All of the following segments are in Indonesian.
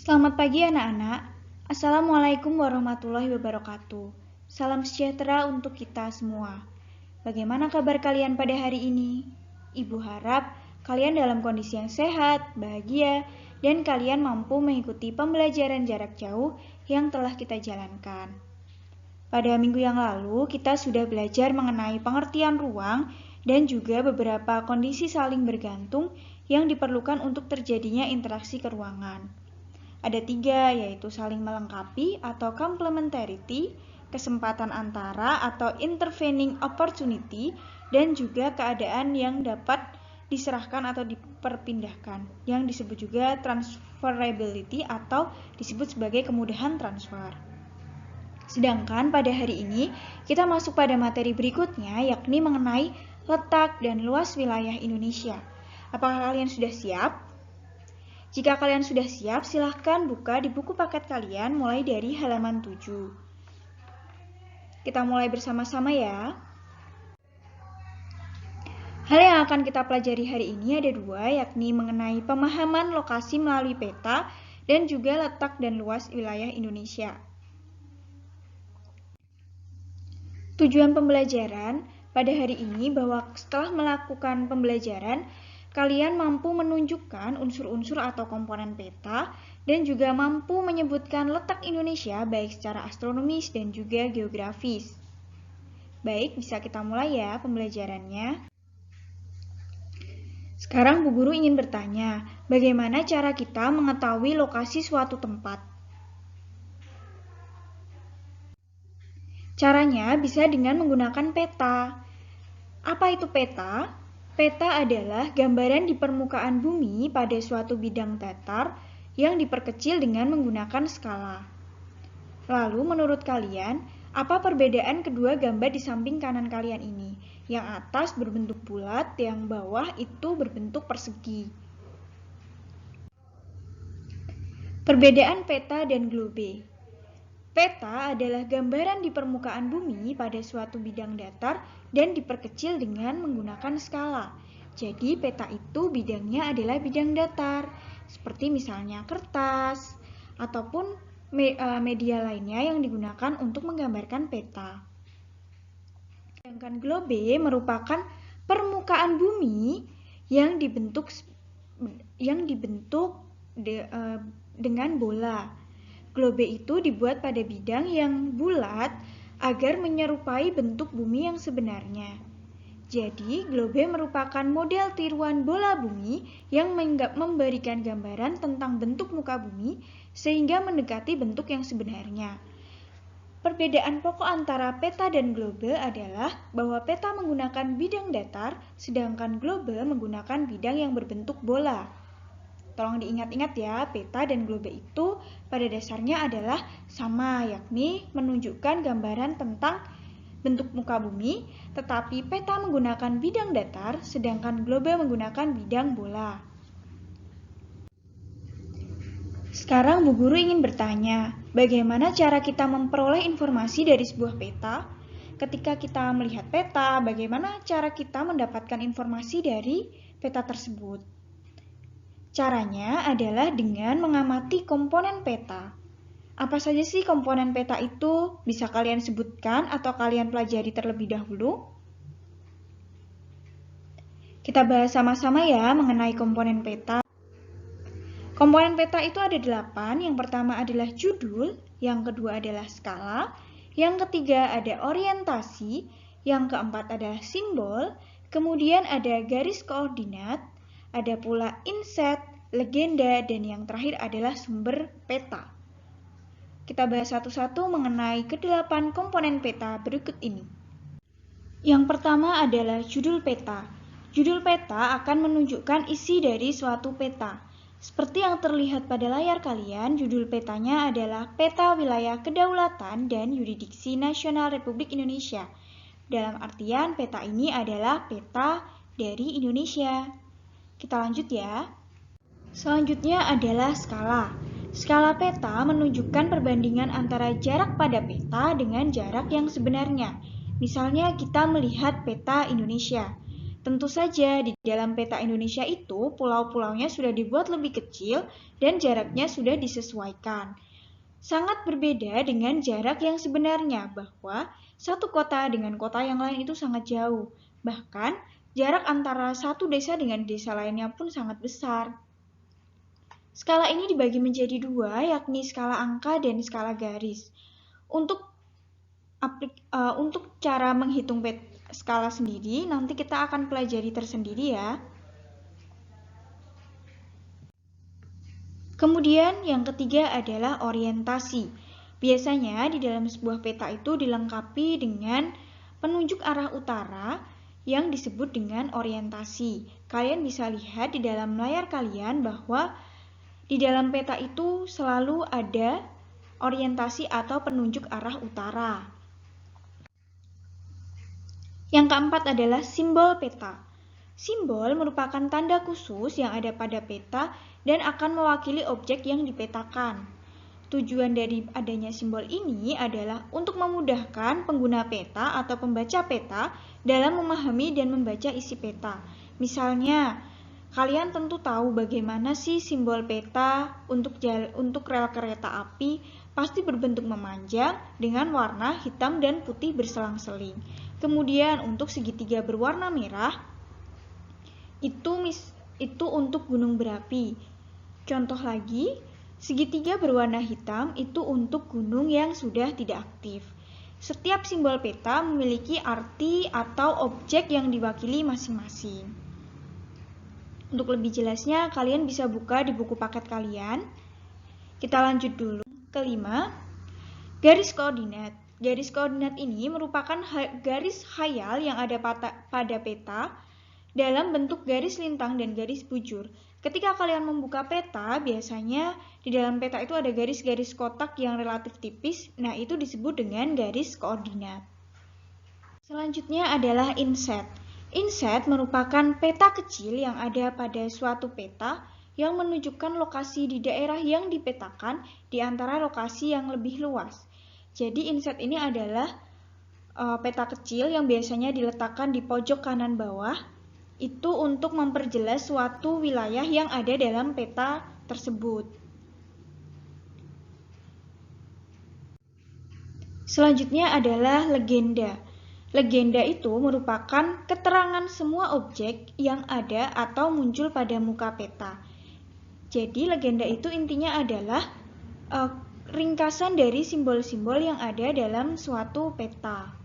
Selamat pagi anak-anak. Assalamualaikum warahmatullahi wabarakatuh. Salam sejahtera untuk kita semua. Bagaimana kabar kalian pada hari ini? Ibu harap kalian dalam kondisi yang sehat, bahagia, dan kalian mampu mengikuti pembelajaran jarak jauh yang telah kita jalankan. Pada minggu yang lalu, kita sudah belajar mengenai pengertian ruang dan juga beberapa kondisi saling bergantung yang diperlukan untuk terjadinya interaksi keruangan. Ada 3, yaitu saling melengkapi atau complementarity, kesempatan antara atau intervening opportunity, dan juga keadaan yang dapat diserahkan atau diperpindahkan, yang disebut juga transferability atau disebut sebagai kemudahan transfer. Sedangkan pada hari ini, kita masuk pada materi berikutnya, yakni mengenai letak dan luas wilayah Indonesia. Apakah kalian sudah siap? Jika kalian sudah siap, silahkan buka di buku paket kalian mulai dari halaman 7. Kita mulai bersama-sama ya. Hal yang akan kita pelajari hari ini ada 2, yakni mengenai pemahaman lokasi melalui peta dan juga letak dan luas wilayah Indonesia. Tujuan pembelajaran pada hari ini bahwa setelah melakukan pembelajaran, kalian mampu menunjukkan unsur-unsur atau komponen peta dan juga mampu menyebutkan letak Indonesia baik secara astronomis dan juga geografis. Baik, bisa kita mulai ya pembelajarannya. Sekarang Bu Guru ingin bertanya, bagaimana cara kita mengetahui lokasi suatu tempat? Caranya bisa dengan menggunakan peta. Apa itu peta? Peta adalah gambaran di permukaan bumi pada suatu bidang datar yang diperkecil dengan menggunakan skala. Lalu menurut kalian, apa perbedaan kedua gambar di samping kanan kalian ini? Yang atas berbentuk bulat, yang bawah itu berbentuk persegi. Perbedaan peta dan globe. Peta adalah gambaran di permukaan bumi pada suatu bidang datar dan diperkecil dengan menggunakan skala. Jadi peta itu bidangnya adalah bidang datar, seperti misalnya kertas ataupun media lainnya yang digunakan untuk menggambarkan peta. Sedangkan globe merupakan permukaan bumi yang dibentuk dengan bola. Globe itu dibuat pada bidang yang bulat agar menyerupai bentuk bumi yang sebenarnya. Jadi, globe merupakan model tiruan bola bumi yang memberikan gambaran tentang bentuk muka bumi sehingga mendekati bentuk yang sebenarnya. Perbedaan pokok antara peta dan globe adalah bahwa peta menggunakan bidang datar, sedangkan globe menggunakan bidang yang berbentuk bola. Tolong diingat-ingat ya, peta dan globe itu pada dasarnya adalah sama, yakni menunjukkan gambaran tentang bentuk muka bumi, tetapi peta menggunakan bidang datar, sedangkan globe menggunakan bidang bola. Sekarang Bu Guru ingin bertanya, bagaimana cara kita memperoleh informasi dari sebuah peta? Ketika kita melihat peta, bagaimana cara kita mendapatkan informasi dari peta tersebut? Caranya adalah dengan mengamati komponen peta. Apa saja sih komponen peta itu? Bisa kalian sebutkan atau kalian pelajari terlebih dahulu? Kita bahas sama-sama ya mengenai komponen peta. Komponen peta itu ada 8. Yang pertama adalah judul, yang kedua adalah skala, yang ketiga ada orientasi, yang keempat adalah simbol, kemudian ada garis koordinat, ada pula inset, legenda, dan yang terakhir adalah sumber peta. Kita bahas satu-satu mengenai ke-8 komponen peta berikut ini. Yang pertama adalah judul peta. Judul peta akan menunjukkan isi dari suatu peta. Seperti yang terlihat pada layar kalian, judul petanya adalah Peta Wilayah Kedaulatan dan Yurisdiksi Nasional Republik Indonesia. Dalam artian, peta ini adalah peta dari Indonesia. Kita lanjut ya. Selanjutnya adalah skala. Skala peta menunjukkan perbandingan antara jarak pada peta dengan jarak yang sebenarnya. Misalnya kita melihat peta Indonesia. Tentu saja di dalam peta Indonesia itu pulau-pulaunya sudah dibuat lebih kecil dan jaraknya sudah disesuaikan. Sangat berbeda dengan jarak yang sebenarnya, bahwa satu kota dengan kota yang lain itu sangat jauh. Bahkan, jarak antara satu desa dengan desa lainnya pun sangat besar. Skala ini dibagi menjadi dua, yakni skala angka dan skala garis. Untuk cara menghitung skala sendiri, nanti kita akan pelajari tersendiri ya. Kemudian yang ketiga adalah orientasi. Biasanya di dalam sebuah peta itu dilengkapi dengan penunjuk arah utara yang disebut dengan orientasi. Kalian bisa lihat di dalam layar kalian bahwa di dalam peta itu selalu ada orientasi atau penunjuk arah utara. Yang keempat adalah simbol peta. Simbol merupakan tanda khusus yang ada pada peta dan akan mewakili objek yang dipetakan. Tujuan dari adanya simbol ini adalah untuk memudahkan pengguna peta atau pembaca peta dalam memahami dan membaca isi peta. Misalnya, kalian tentu tahu bagaimana sih simbol peta untuk rel kereta api pasti berbentuk memanjang dengan warna hitam dan putih berselang-seling. Kemudian untuk segitiga berwarna merah, itu untuk gunung berapi. Contoh lagi, segitiga berwarna hitam itu untuk gunung yang sudah tidak aktif. Setiap simbol peta memiliki arti atau objek yang diwakili masing-masing. Untuk lebih jelasnya, kalian bisa buka di buku paket kalian. Kita lanjut dulu. Kelima, garis koordinat. Garis koordinat ini merupakan garis khayal yang ada pada peta dalam bentuk garis lintang dan garis bujur. Ketika kalian membuka peta, biasanya di dalam peta itu ada garis-garis kotak yang relatif tipis. Nah, itu disebut dengan garis koordinat. Selanjutnya adalah inset. Inset merupakan peta kecil yang ada pada suatu peta yang menunjukkan lokasi di daerah yang dipetakan di antara lokasi yang lebih luas. Jadi inset ini adalah peta kecil yang biasanya diletakkan di pojok kanan bawah. Itu untuk memperjelas suatu wilayah yang ada dalam peta tersebut. Selanjutnya adalah legenda. Legenda itu merupakan keterangan semua objek yang ada atau muncul pada muka peta. Jadi legenda itu intinya adalah ringkasan dari simbol-simbol yang ada dalam suatu peta.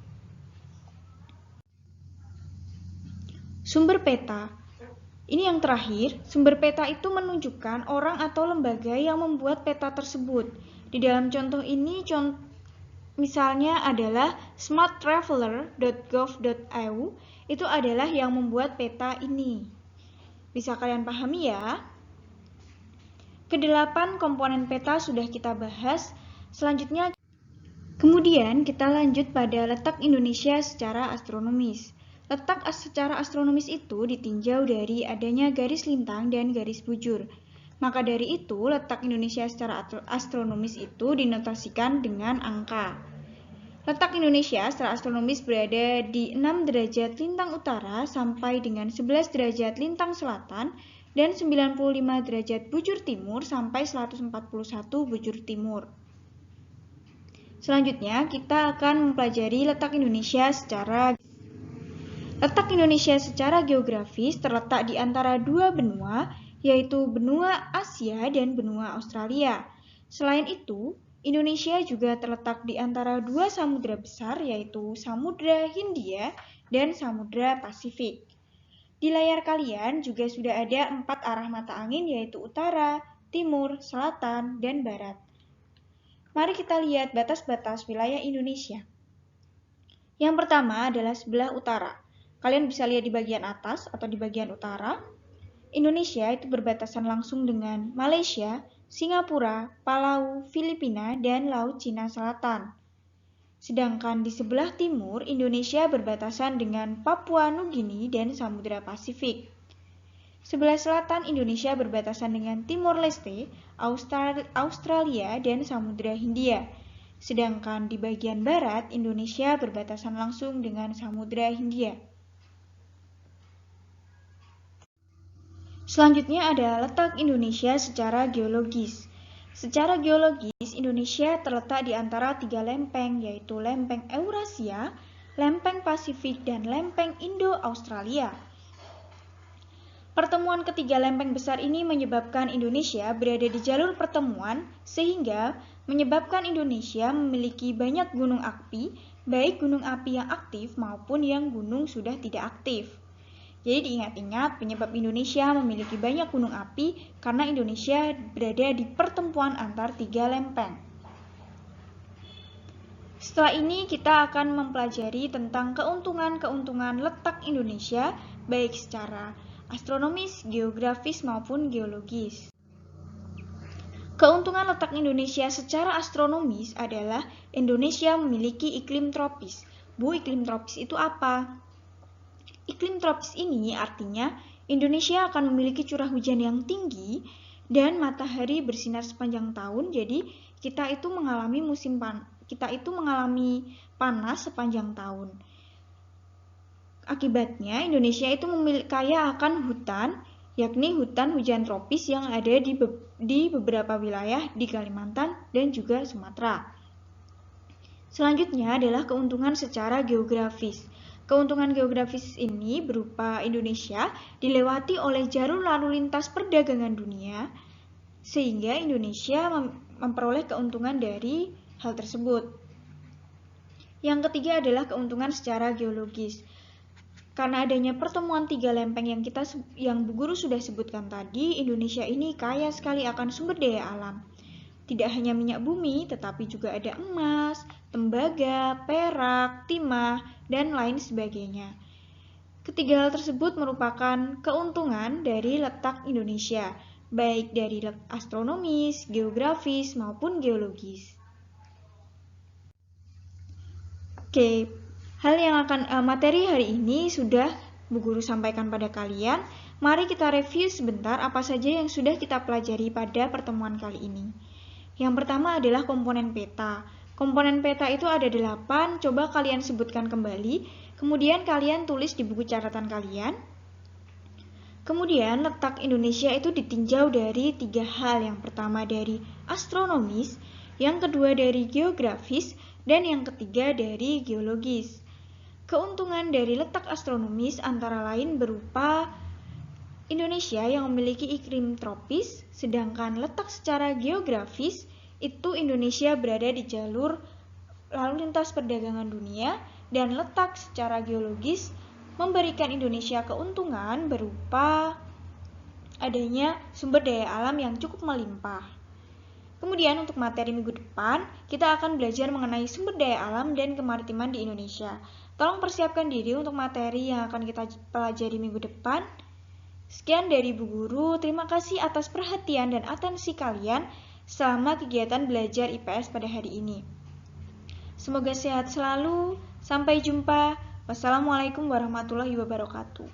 Sumber peta. Ini yang terakhir, sumber peta itu menunjukkan orang atau lembaga yang membuat peta tersebut. Di dalam contoh ini, misalnya adalah smarttraveler.gov.au, itu adalah yang membuat peta ini. Bisa kalian pahami ya? Kedelapan komponen peta sudah kita bahas. Selanjutnya, kemudian kita lanjut pada letak Indonesia secara astronomis. Letak secara astronomis itu ditinjau dari adanya garis lintang dan garis bujur. Maka dari itu, letak Indonesia secara astronomis itu dinotasikan dengan angka. Letak Indonesia secara astronomis berada di 6 derajat lintang utara sampai dengan 11 derajat lintang selatan dan 95 derajat bujur timur sampai 141 bujur timur. Selanjutnya, kita akan mempelajari letak Indonesia secara geografis terletak di antara dua benua, yaitu benua Asia dan benua Australia. Selain itu, Indonesia juga terletak di antara dua samudra besar, yaitu Samudra Hindia dan Samudra Pasifik. Di layar kalian juga sudah ada 4 arah mata angin, yaitu utara, timur, selatan, dan barat. Mari kita lihat batas-batas wilayah Indonesia. Yang pertama adalah sebelah utara. Kalian bisa lihat di bagian atas atau di bagian utara. Indonesia itu berbatasan langsung dengan Malaysia, Singapura, Palau, Filipina, dan Laut Cina Selatan. Sedangkan di sebelah timur, Indonesia berbatasan dengan Papua Nugini dan Samudra Pasifik. Sebelah selatan, Indonesia berbatasan dengan Timor Leste, Australia, dan Samudra Hindia. Sedangkan di bagian barat, Indonesia berbatasan langsung dengan Samudra Hindia. Selanjutnya ada letak Indonesia secara geologis. Secara geologis, Indonesia terletak di antara 3 lempeng, yaitu lempeng Eurasia, lempeng Pasifik, dan lempeng Indo-Australia. Pertemuan ketiga lempeng besar ini menyebabkan Indonesia berada di jalur pertemuan, sehingga menyebabkan Indonesia memiliki banyak gunung api, baik gunung api yang aktif maupun yang gunung sudah tidak aktif. Jadi diingat-ingat, penyebab Indonesia memiliki banyak gunung api karena Indonesia berada di pertemuan antar 3 lempeng. Setelah ini kita akan mempelajari tentang keuntungan-keuntungan letak Indonesia baik secara astronomis, geografis maupun geologis. Keuntungan letak Indonesia secara astronomis adalah Indonesia memiliki iklim tropis. Bu, iklim tropis itu apa? Iklim tropis ini artinya Indonesia akan memiliki curah hujan yang tinggi dan matahari bersinar sepanjang tahun. Jadi kita itu mengalami panas sepanjang tahun. Akibatnya Indonesia itu kaya akan hutan, yakni hutan hujan tropis yang ada di beberapa wilayah di Kalimantan dan juga Sumatera. Selanjutnya adalah keuntungan secara geografis. Keuntungan geografis ini berupa Indonesia dilewati oleh jalur lalu lintas perdagangan dunia, sehingga Indonesia memperoleh keuntungan dari hal tersebut. Yang ketiga adalah keuntungan secara geologis. Karena adanya pertemuan 3 lempeng yang Bu Guru sudah sebutkan tadi, Indonesia ini kaya sekali akan sumber daya alam. Tidak hanya minyak bumi, tetapi juga ada emas, tembaga, perak, timah, dan lain sebagainya. Ketiga hal tersebut merupakan keuntungan dari letak Indonesia, baik dari astronomis, geografis, maupun geologis. Oke, materi hari ini sudah Bu Guru sampaikan pada kalian. Mari kita review sebentar apa saja yang sudah kita pelajari pada pertemuan kali ini. Yang pertama adalah komponen peta. Komponen peta itu ada 8, coba kalian sebutkan kembali. Kemudian kalian tulis di buku catatan kalian. Kemudian letak Indonesia itu ditinjau dari 3 hal. Yang pertama dari astronomis, yang kedua dari geografis, dan yang ketiga dari geologis. Keuntungan dari letak astronomis antara lain berupa Indonesia yang memiliki iklim tropis, sedangkan letak secara geografis itu Indonesia berada di jalur lalu lintas perdagangan dunia, dan letak secara geologis memberikan Indonesia keuntungan berupa adanya sumber daya alam yang cukup melimpah. Kemudian untuk materi minggu depan, kita akan belajar mengenai sumber daya alam dan kemaritiman di Indonesia. Tolong persiapkan diri untuk materi yang akan kita pelajari minggu depan. Sekian dari Bu Guru, terima kasih atas perhatian dan atensi kalian selama kegiatan belajar IPS pada hari ini. Semoga sehat selalu, sampai jumpa. Wassalamualaikum warahmatullahi wabarakatuh.